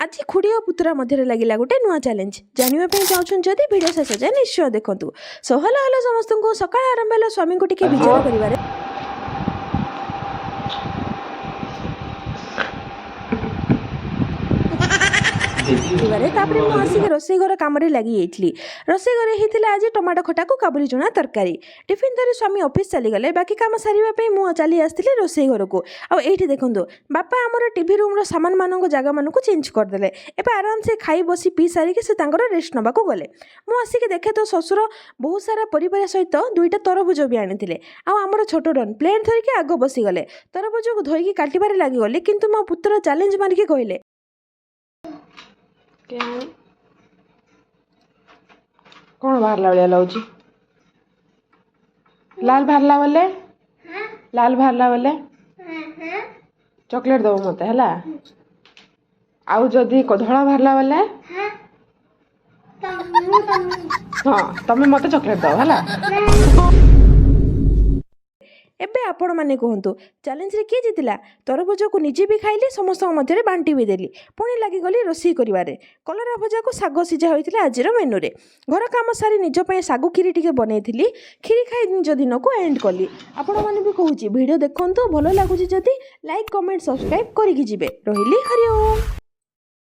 आज खुड़ी और पुतरा मध्य लगिला गोटे नुआ चैलेंज जानापी चाहूँ जदि भिडियो शेष जाए निश्चय देखूँ। सो हलो हलो समस्त को सकाळ आरंभ है स्वामी को टिके विचार करिवारे आसिक रोसई घर कम लगी रोसई घर होता आज टमाटो खटा को काबुली चना तरकारी टिफिन धरी स्वामी ऑफिस चली गले बाकी काम सारे मुझे चली आसती रोसई घर को आईटी देखूँ बापा आमर टीवी रूम सामान मान जगह मान चेंज करदे एवं आराम से खाई बसी पी सारिक से रेस्ट नवा गले मुझे देखे तो ससुर बहुत सारा परिवार सहित दुईटा तरभुज भी आनी आमर छोट डन प्लेट धरिकी आग बसीगले तरभुज को धोईकी काटिबार लगिगले किंतु मो पुत्र चैलेंज मारिकी कहले कौन बाहरला भाया लाउची लाल बाहरला बोले लाल बाहरला बोले चॉकलेट दबो मते हला आउ जदी धड़ा बाहरला बोले हाँ तमे मते चॉकलेट दबो हला। एबे आपण माने कहतु चैलेंज रे किए जीतिला तरभुज को निजे भी खाइली समस्त मध्य बांटी भी देली पुणी लगी गली रोसई करिवारे कलरा भजा को साग सीझा होइतिला आजिर मेनू रे घर काम सारी निज पय सागु खीरी टिके बनैथिली खीरी खाई निज दिन को एंड कली आपण माने भी कहूची वीडियो देखंतु भलो लागुची जदी लाइक कमेंट सब्सक्राइब करिकि जिवे रहिली हरि ओम।